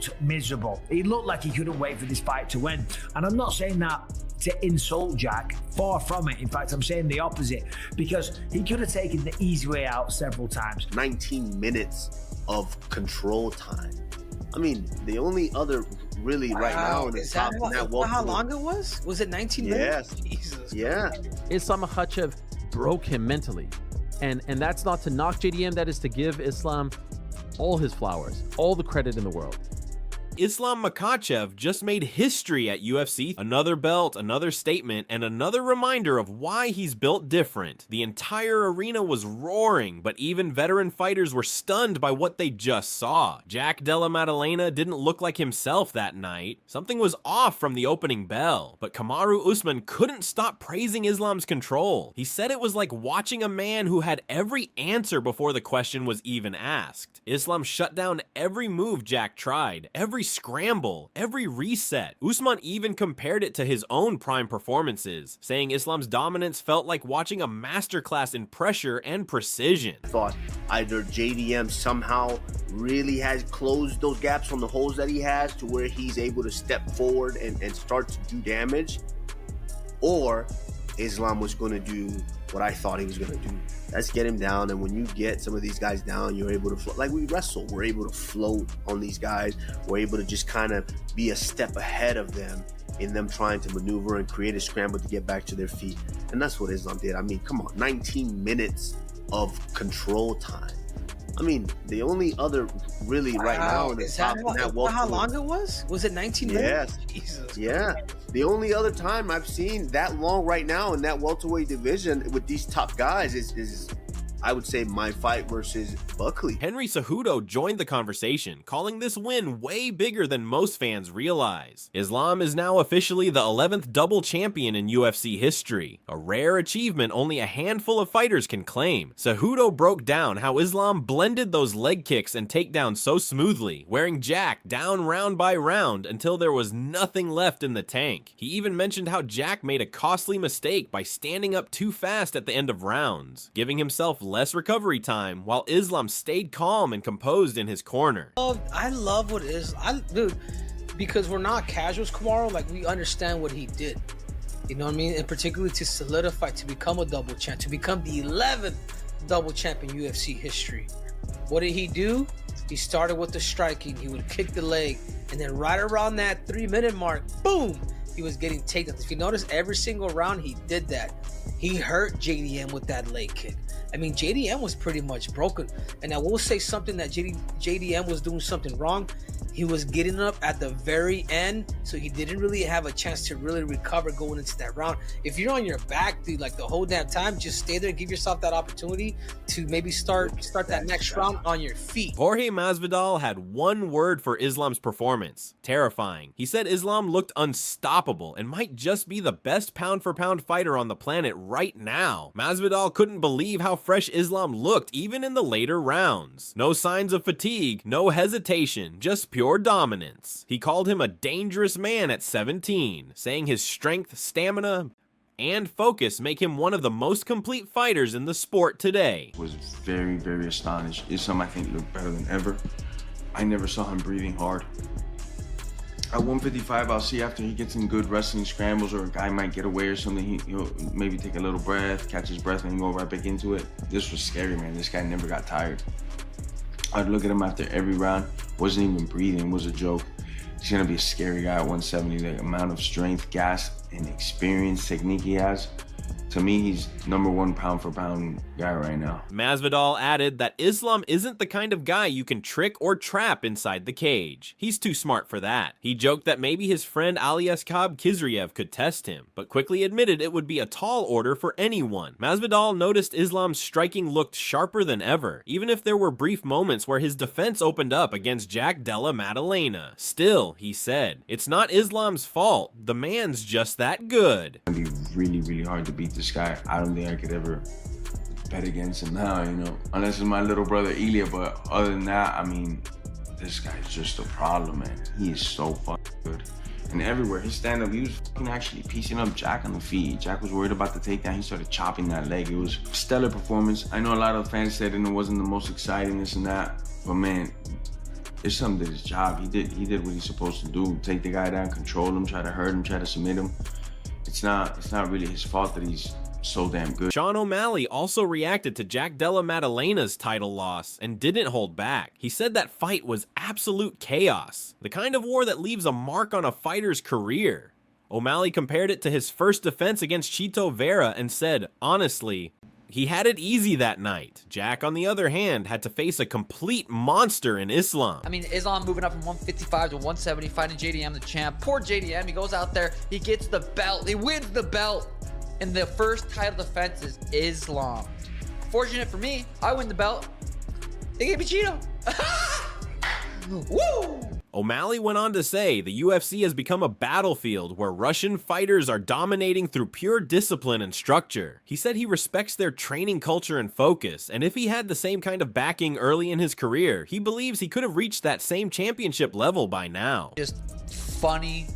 looked miserable. He looked like he couldn't wait for this fight to end. And I'm not saying that to insult Jack, far from it. In fact, I'm saying the opposite, because he could have taken the easy way out several times. 19 minutes of control time. I mean, the only other really right now in the top in that welterweight. How long it was? Was it 19 minutes? Jesus. Yeah. Islam Makhachev broke him mentally. And that's not to knock JDM, that is to give Islam all his flowers, all the credit in the world. Islam Makhachev just made history at UFC. Another belt, another statement, and another reminder of why he's built different. The entire arena was roaring, but even veteran fighters were stunned by what they just saw. Jack Della Maddalena didn't look like himself that night. Something was off from the opening bell, but Kamaru Usman couldn't stop praising Islam's control. He said it was like watching a man who had every answer before the question was even asked. Islam shut down every move Jack tried, every scramble, every reset. Usman even compared it to his own prime performances, saying Islam's dominance felt like watching a masterclass in pressure and precision. I thought either JDM somehow really has closed those gaps on the holes that he has to where he's able to step forward and start to do damage, or Islam was going to do what I thought he was going to do. Let's get him down, and when you get some of these guys down, you're able to float. Like we wrestle, we're able to float on these guys. We're able to just kind of be a step ahead of them in them trying to maneuver and create a scramble to get back to their feet. And that's what Islam did. I mean, come on, 19 minutes of control time. I mean, the only other really right now in the top in that welterweight. How long it was? Was it 19 minutes? Yes. Jesus. Yeah. The only other time I've seen that long right now in that welterweight division with these top guys is I would say my fight versus Buckley. Henry Cejudo joined the conversation, calling this win way bigger than most fans realize. Islam is now officially the 11th double champion in UFC history, a rare achievement only a handful of fighters can claim. Cejudo broke down how Islam blended those leg kicks and takedowns so smoothly, wearing Jack down round by round until there was nothing left in the tank. He even mentioned how Jack made a costly mistake by standing up too fast at the end of rounds, giving himself less recovery time, while Islam stayed calm and composed in his corner. I love what dude, because we're not casuals, Kamaru. Like, we understand what he did. You know what I mean? And particularly to solidify, to become a double champ, to become the 11th double champ in UFC history. What did he do? He started with the striking. He would kick the leg, and then right around that 3-minute mark, boom, he was getting takedowns. If you notice, every single round he did that. He hurt JDM with that leg kick. I mean, JDM was pretty much broken. And I will say something that JDM was doing something wrong. He was getting up at the very end, so he didn't really have a chance to really recover going into that round. If you're on your back, dude, like the whole damn time, just stay there and give yourself that opportunity to maybe start that next round on your feet. Jorge Masvidal had one word for Islam's performance: terrifying. He said Islam looked unstoppable and might just be the best pound-for-pound fighter on the planet right now. Masvidal couldn't believe how fresh Islam looked even in the later rounds. No signs of fatigue, no hesitation, just pure dominance. He called him a dangerous man at 17, saying his strength, stamina, and focus make him one of the most complete fighters in the sport today. Was very, very astonished. Islam, I think, looked better than ever. I never saw him breathing hard. At 155, I'll see after he gets in good wrestling scrambles, or a guy might get away or something, he'll maybe take a little breath, catch his breath, and go right back into it. This was scary, man. This guy never got tired. I'd look at him after every round, wasn't even breathing, was a joke. He's gonna be a scary guy at 170. The amount of strength, gas, and experience, technique he has. To me, he's #1 pound-for-pound guy right now. Masvidal added that Islam isn't the kind of guy you can trick or trap inside the cage. He's too smart for that. He joked that maybe his friend Aliaskab Kizriev could test him, but quickly admitted it would be a tall order for anyone. Masvidal noticed Islam's striking looked sharper than ever, even if there were brief moments where his defense opened up against Jack Della Maddalena. Still, he said, it's not Islam's fault. The man's just that good. It'd be really, really hard to beat this guy. I don't think I could ever bet against him now, you know, unless it's my little brother Ilia. But other than that, I mean, this guy's just a problem, man. He is so fucking good. And everywhere, his stand-up, he was fucking actually piecing up Jack on the feet. Jack was worried about the takedown. He started chopping that leg. It was a stellar performance. I know a lot of fans said it wasn't the most exciting, this and that, but man, Islam did his job. He did what he's supposed to do. Take the guy down, control him, try to hurt him, try to submit him. It's not really his fault that he's so damn good. Sean O'Malley also reacted to Jack Della Maddalena's title loss and didn't hold back. He said that fight was absolute chaos, the kind of war that leaves a mark on a fighter's career. O'Malley compared it to his first defense against Chito Vera and said, honestly, he had it easy that night. Jack, on the other hand, had to face a complete monster in Islam. I mean, Islam moving up from 155 to 170, fighting JDM, the champ. Poor JDM, he goes out there, he gets the belt, he wins the belt. And the first title defense is Islam. Fortunate for me, I win the belt. They gave me Chito. Woo! O'Malley went on to say the UFC has become a battlefield where Russian fighters are dominating through pure discipline and structure. He said he respects their training culture and focus, and if he had the same kind of backing early in his career, he believes he could have reached that same championship level by now. Just funny,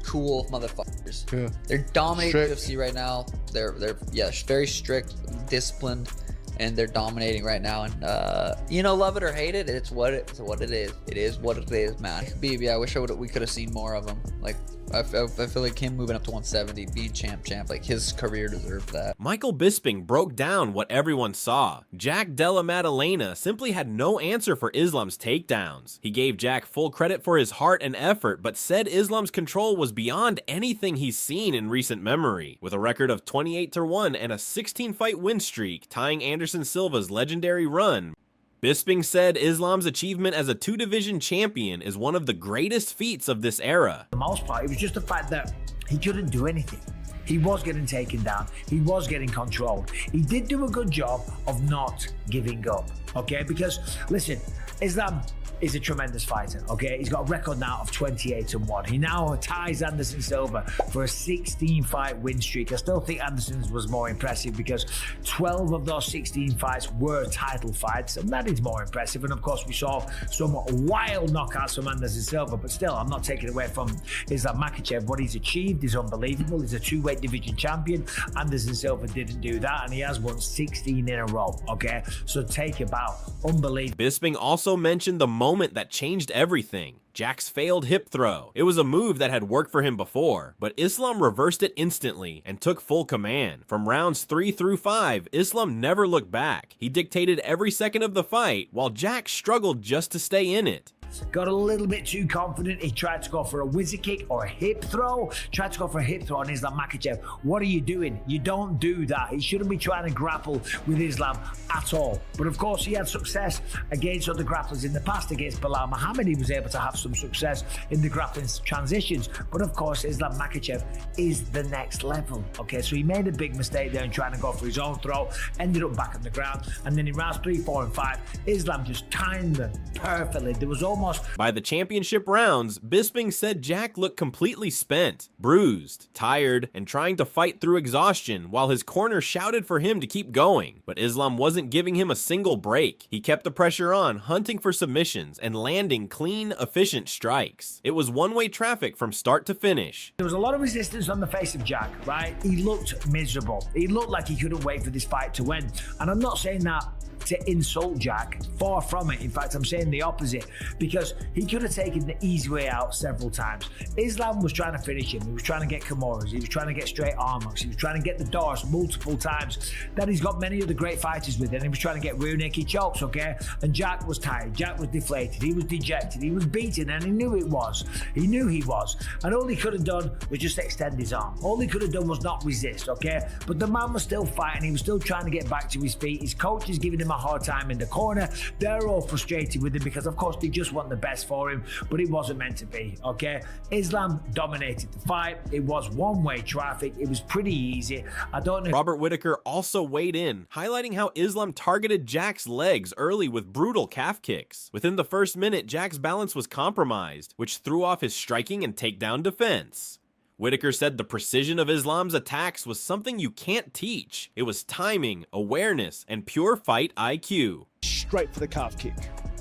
cool motherfuckers. Yeah. They're dominating Strict. UFC right now. They're very strict, disciplined, and they're dominating right now. And you know, love it or hate it, it's what it is. It is what it is, man. BB, I wish we could have seen more of him. Like, I feel like him moving up to 170, being champ, like his career deserved that. Michael Bisping broke down what everyone saw. Jack Della Maddalena simply had no answer for Islam's takedowns. He gave Jack full credit for his heart and effort, but said Islam's control was beyond anything he's seen in recent memory. With a record of 28-1 and a 16-fight win streak, tying Anderson Silva's legendary run, Bisping said Islam's achievement as a two-division champion is one of the greatest feats of this era. For the most part, it was just the fact that he couldn't do anything. He was getting taken down. He was getting controlled. He did do a good job of not giving up, okay? Because, listen, Islam is a tremendous fighter, okay? He's got a record now of 28-1. He now ties Anderson Silva for a 16-fight win streak. I still think Anderson's was more impressive because 12 of those 16 fights were title fights, and that is more impressive. And of course, we saw some wild knockouts from Anderson Silva, but still, I'm not taking away from Islam Makhachev. What he's achieved is unbelievable. He's a two-weight division champion. Anderson Silva didn't do that, and he has won 16 in a row, okay? So take a bow. Unbelievable. Bisping also mentioned the moment that changed everything. Jack's failed hip throw. It was a move that had worked for him before, but Islam reversed it instantly and took full command. From rounds 3 through 5, Islam never looked back. He dictated every second of the fight, while Jack struggled just to stay in it. Got a little bit too confident. He tried to go for a whizzer kick or a hip throw. Tried to go for a hip throw on Islam Makhachev. What are you doing? You don't do that. He shouldn't be trying to grapple with Islam at all. But of course, he had success against other grapplers in the past. Against Bilal Muhammad, he was able to have some success in the grappling transitions. But of course, Islam Makhachev is the next level. Okay, so he made a big mistake there in trying to go for his own throw. Ended up back on the ground. And then in rounds 3, 4, and 5, Islam just timed them perfectly. There was almost... By the championship rounds, Bisping said Jack looked completely spent, bruised, tired, and trying to fight through exhaustion while his corner shouted for him to keep going. But Islam wasn't giving him a single break. He kept the pressure on, hunting for submissions and landing clean, efficient strikes. It was one-way traffic from start to finish. There was a lot of resistance on the face of Jack, right? He looked miserable. He looked like he couldn't wait for this fight to win. And I'm not saying that to insult Jack, far from it. In fact, I'm saying the opposite, because he could have taken the easy way out several times. Islam was trying to finish him. He was trying to get Kimuras. He was trying to get straight arm hooks. He was trying to get the doors multiple times that he's got many other great fighters with, and he was trying to get rear naked chokes, okay? And Jack was tired. Jack was deflated. He was dejected. He was beaten, and he knew it was. He knew he was. And all he could have done was just extend his arm. All he could have done was not resist, okay? But the man was still fighting. He was still trying to get back to his feet. His coach is giving him a hard time in the corner. They're all frustrated with him because of course they just want the best for him, but it wasn't meant to be, okay? Islam dominated the fight. It was one-way traffic. It was pretty easy. I don't know. Robert Whitaker also weighed in, highlighting how Islam targeted Jack's legs early with brutal calf kicks. Within the first minute, Jack's balance was compromised, which threw off his striking and takedown defense. Whitaker said the precision of Islam's attacks was something you can't teach. It was timing, awareness, and pure fight IQ. Straight for the calf kick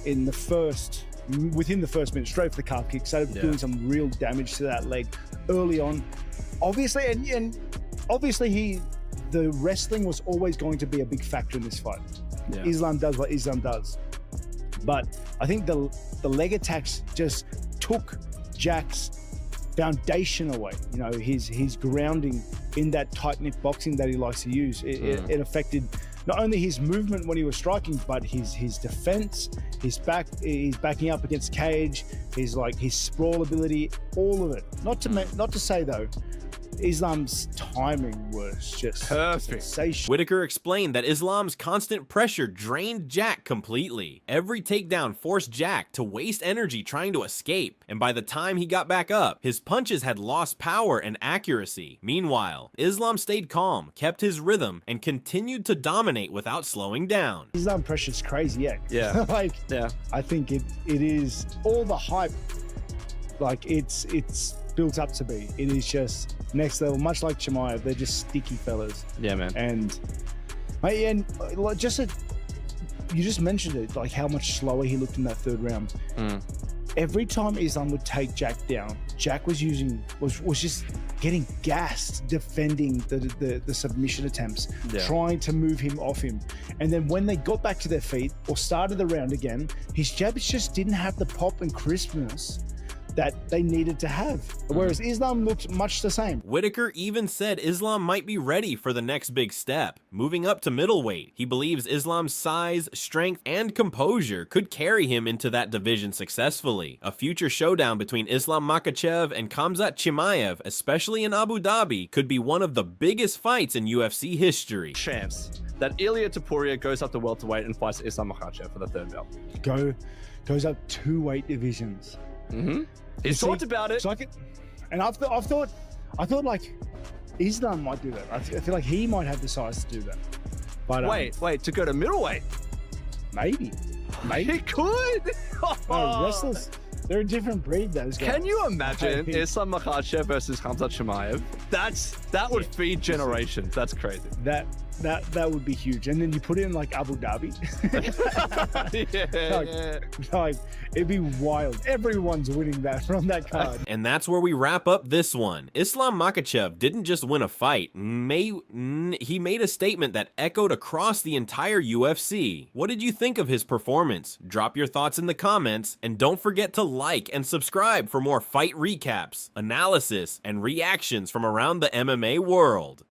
within the first minute, straight for the calf kick, started doing some real damage to that leg early on. Obviously, and obviously the wrestling was always going to be a big factor in this fight. Islam does what Islam does. But I think the leg attacks just took Jack's foundation away. You know, his grounding in that tight-knit boxing that he likes to use. It affected not only his movement when he was striking, but his defense, his backing up against cage, his sprawl ability, all of it. Not to say though, Islam's timing was just perfect. Sensational. Whitaker explained that Islam's constant pressure drained Jack completely. Every takedown forced Jack to waste energy trying to escape, and by the time he got back up, his punches had lost power and accuracy. Meanwhile, Islam stayed calm, kept his rhythm, and continued to dominate without slowing down. Islam pressure's crazy, yeah. Yeah. I think it is all the hype, it's built up to be. It is just next level, much like Chimaev. They're just sticky fellas. Yeah, man. And you just mentioned it, like how much slower he looked in that third round. Every time Islam would take Jack down, Jack was just getting gassed defending the submission attempts, trying to move him off him. And then when they got back to their feet or started the round again, his jabs just didn't have the pop and crispness that they needed to have, whereas Islam looked much the same. Whitaker even said Islam might be ready for the next big step, moving up to middleweight. He believes Islam's size, strength, and composure could carry him into that division successfully. A future showdown between Islam Makhachev and Khamzat Chimaev, especially in Abu Dhabi, could be one of the biggest fights in UFC history. Chance that Ilia Topuria goes up to welterweight and fights Islam Makhachev for the third belt. Goes up 2 weight divisions. He's talked about it. And I thought like Islam might do that. I feel like he might have the size to do that. But wait, to go to middleweight? Maybe. He could. Wrestlers, they're a different breed, those guys. Can you imagine Islam Makhachev versus Khamzat Chimaev? That would feed generations. That's crazy. That would be huge. And then you put it in like Abu Dhabi. Like it'd be wild. Everyone's winning that from that card. And that's where we wrap up this one. Islam Makhachev didn't just win a fight. He made a statement that echoed across the entire UFC. What did you think of his performance? Drop your thoughts in the comments, and don't forget to like and subscribe for more fight recaps, analysis, and reactions from around the MMA world.